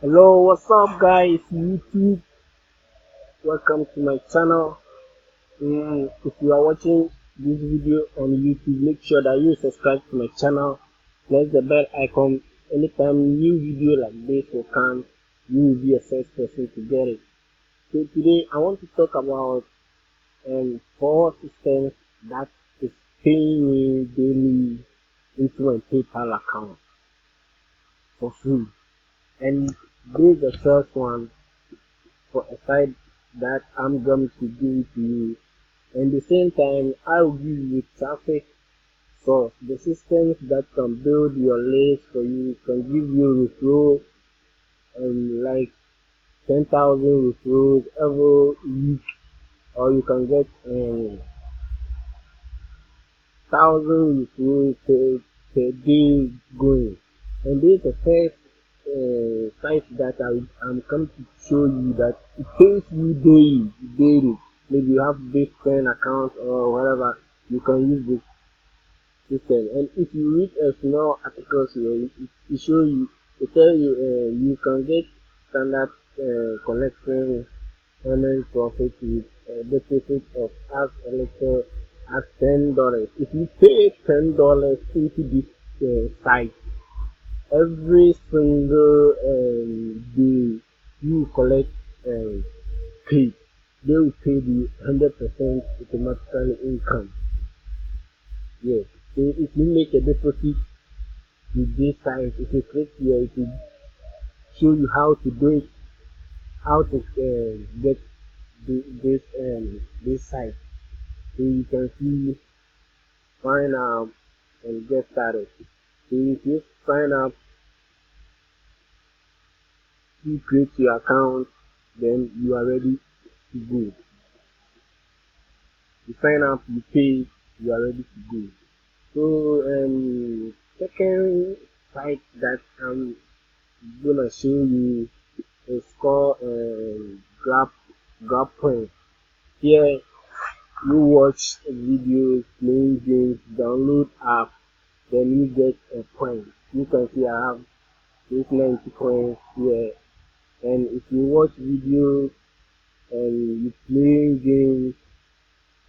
Hello, what's up, guys? YouTube, welcome to my channel. If you are watching this video on YouTube, make sure that you subscribe to my channel. Press the bell icon. Anytime new video like this will come, you will be the first person to get it. So today, I want to talk about four systems that is paying me daily into my PayPal account for free. And this is the first one for a site that I'm going to give it to you. And the same time, I will give you traffic source, the systems that can build your list for you, can give you referral and like 10,000 referrals every week, or you can get 1,000 referrals per day going. And this is the first site that I'm come to show you that it pays you daily. Maybe you have Bitcoin account or whatever, you can use this system. And if you read a small articles here, it show you, it tell you you can get standard collection earning profit with a deposit of as little as $10. If you pay $10 into this site, every single day you collect pay, they will pay the 100% automatically income. Yes. So if you make a deposit with this site, if you click here, it will show you how to do it, how to get this site. So you can see sign up and get started. So if you sign up, you create your account, then you are ready to go. You sign up, you pay, you are ready to go. So second site that I'm gonna show you is called GrabPoint. Here you watch videos, play games, download app, then you get a point. You can see I have 890 points here. And if you watch videos and you play games,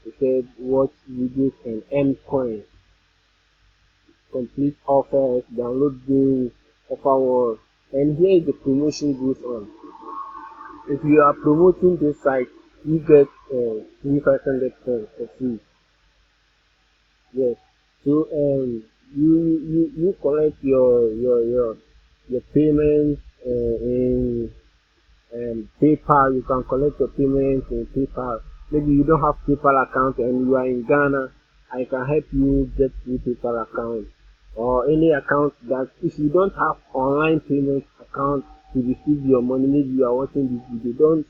it said watch videos and earn coins, complete offers, download games, offer wars. And here is the promotion goes on. If you are promoting this site, you get 3,500 points for free. Yes. So you collect your payments in PayPal. You can collect your payments in PayPal. Maybe you don't have PayPal account and you are in Ghana. I can help you get your PayPal account or any account that if you don't have online payment account to receive your money. Maybe you are watching this video.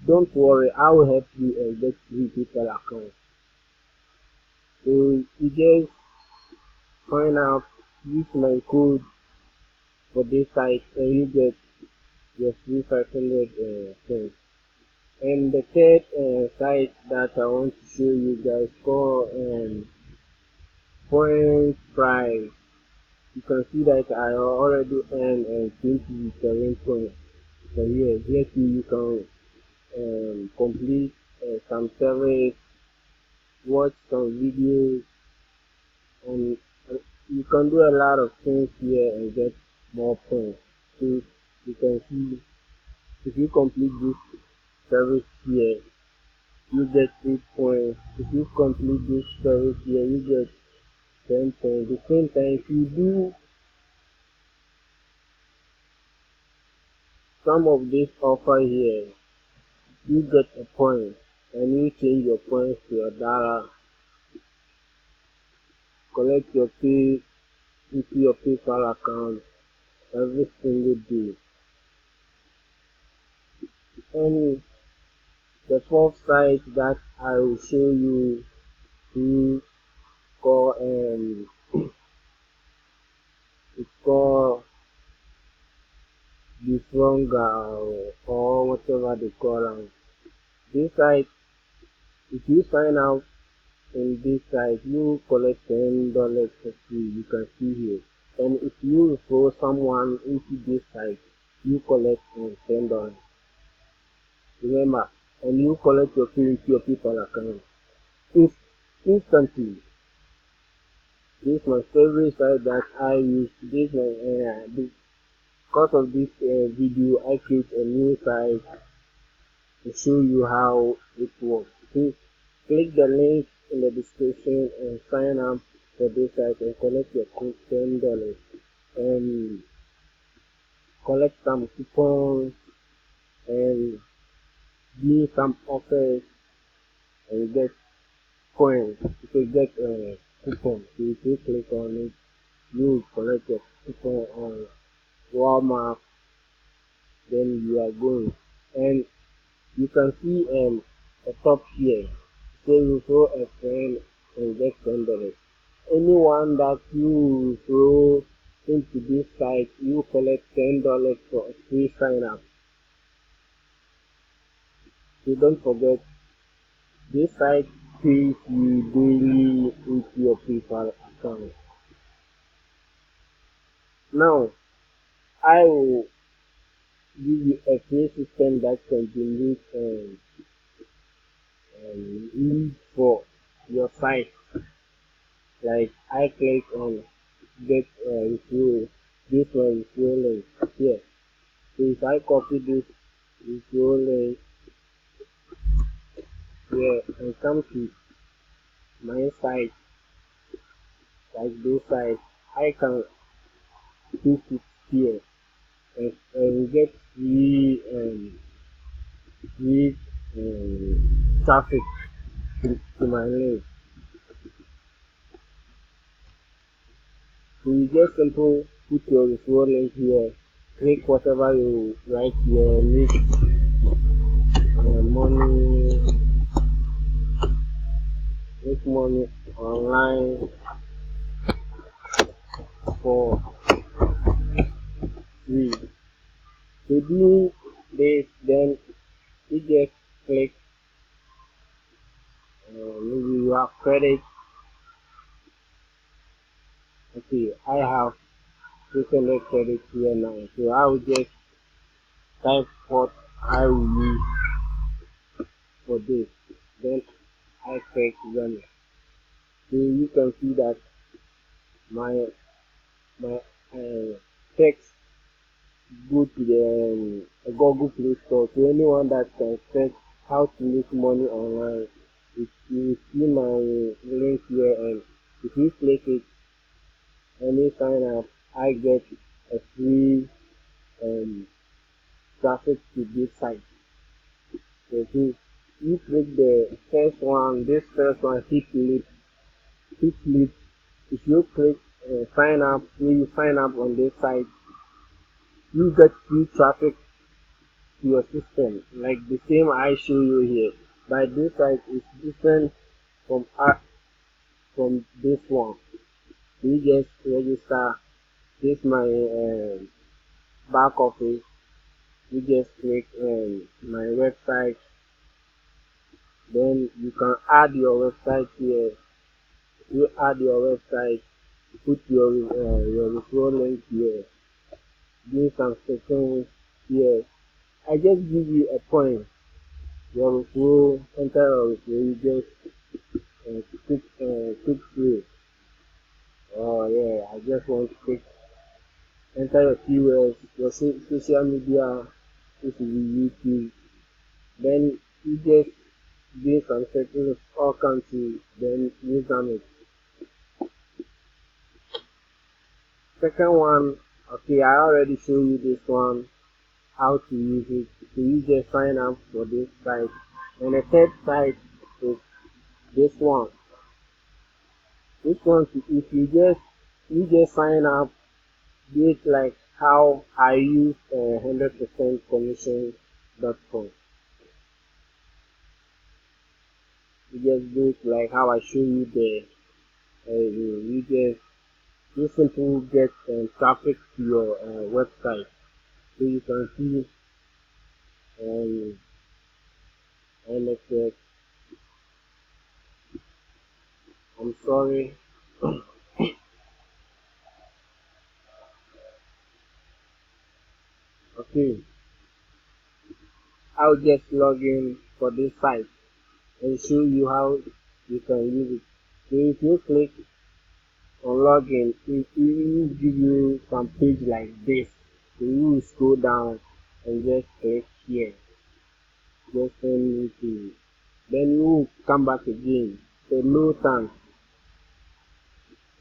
Don't worry. I will help you get your PayPal account. So you just find out, use my code for this site and you get your free 500 cents. And the third site that I want to show you guys called Point Price. You can see that I already earned 27 points per year. Here too you can complete some surveys, watch some videos, and you can do a lot of things here and get more points. So you can see if you complete this service here, you get 8 points. If you complete this service here, you get 10 points. The same time, if you do some of this offer here, you get a point and you change your points to your dollar, collect your pay into your PayPal account every single day. And the fourth site that I will show you is called it's called the Stronger or whatever they call them. This site, if you sign out in this site, you collect $10 for free. You can see here. And if you refer someone into this site, you collect $10. Remember, and you collect your fee into your PayPal account. If instantly, this is my favorite site that I use. Because of this video, I create a new site to show you how it works. Please click the link in the description and sign up for this site and collect your $10 and collect some coupons and give some offers and get coins. You can get a coupon. So if you click on it, you collect a coupon on Walmart, then you are going. And you can see a top here. Say refer a friend and get $10. Anyone that you refer into this site, you collect $10 for a free sign up. So don't forget, this site pays you daily into your PayPal account. Now, I will give you a free system that can generate leads for your site. Like I click on get referral, this one referral link here. So if I copy this referral link here and come to my site, like this site, I can paste it here and get free traffic to my link. So you just simple put your referral link here, click whatever you write here, make money, online for free. To do this, then you just click, maybe you have credit. Okay, I have 600 credit here now, so I will just type what I will use for this. Then I click run. So you can see that my text go to the Google Play Store. So anyone that can search how to make money online, you will see my link here, and if you click it and you sign up, I get a free traffic to this site. So if you click the first one, this first one, hit lead. If you click sign up, when you sign up on this site, you get free traffic to your system, like the same I show you here. But this site is different from this one. You just register. This my back office. You just click my website. Then you can add your website here. You add your website. Put your referral link here. Do some settings here. I just give you a point. Your referral, enter your referral. You just click through. Oh yeah, I just want to click enter your keywords, your social media, this will be YouTube. Then you just do some settings all countries, then use them. Second one, okay, I already showed you this one, how to use it. So you just sign up for this site. And the third site is this one. This one, if you just sign up, just like how I use 100% commission.com. You just do it like how I show you there. You simply get traffic to your website, so you can see um, NSX. I'm sorry. Okay, I'll just log in for this site and show you how you can use it. So if you click on login, it will give you some page like this. So you will scroll down and just click here. Just send me to. Then you will come back again. So no thanks.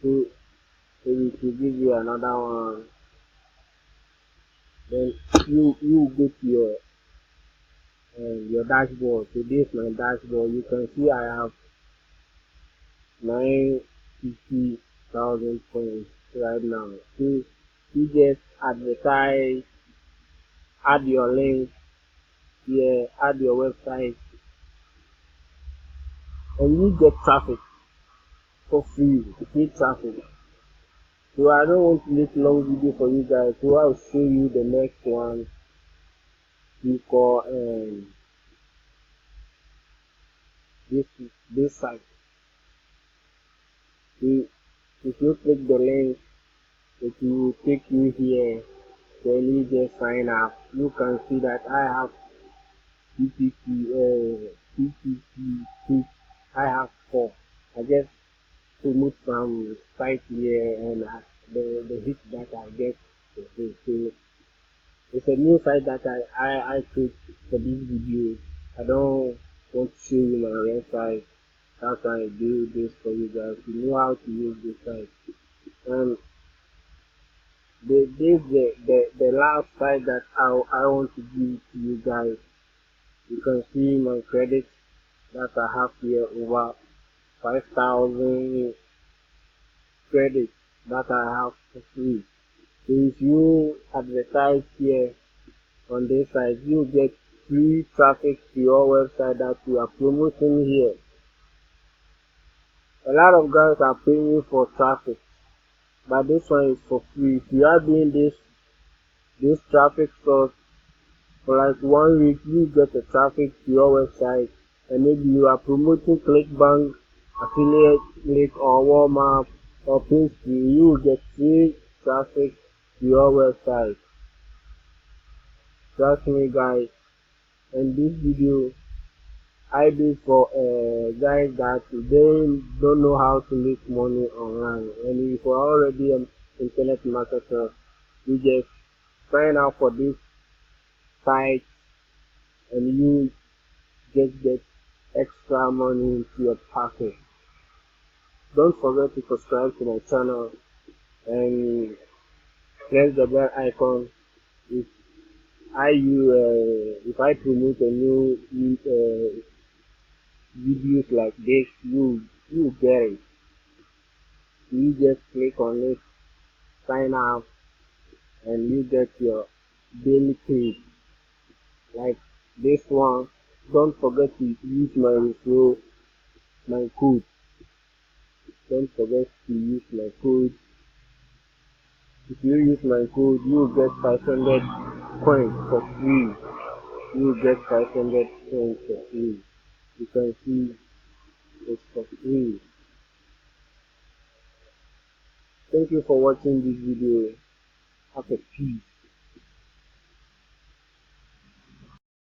So it will give you another one. Then you go to your dashboard. So this is my dashboard. You can see I have 950,000 points right now. So you just advertise, add your link here, add your website, and you get traffic for free. Free traffic. So I don't want to make long video for you guys. So I'll show you the next one. You call this this site. So if you click the link, it will take you here. Then you just sign up. You can see that I have PPP hits. I have 4. I just promote some site here and the hits that I get. So it's a new site that I create for this video. I don't want to show you my website. That's why I do this for you guys to know how to use this site. And the last site that I want to give to you guys. You can see my credits that I have here over 5,000 credits that I have for free. So if you advertise here on this site, you get free traffic to your website that you are promoting here. A lot of guys are paying for traffic, but this one is for free. If you are doing this traffic source for like 1 week, you get the traffic to your website, and maybe you are promoting ClickBank, affiliate link, or Walmart or Pinsky, you will get free traffic to your website. Trust me, guys. And this video I do for guys that they don't know how to make money online. And if you're already an internet marketer, you just sign up for this site and you just get extra money into your pocket. Don't forget to subscribe to my channel and press the bell icon. If if I promote a new videos like this, you get it. You just click on it, sign up, and you get your daily pay. Like this one. Don't forget to use my referral, my code. Don't forget to use my code. If you use my code, you will get 500 coins for free. You will get 500 coins for free. You can see it's for free. Thank you for watching this video. Have a peace.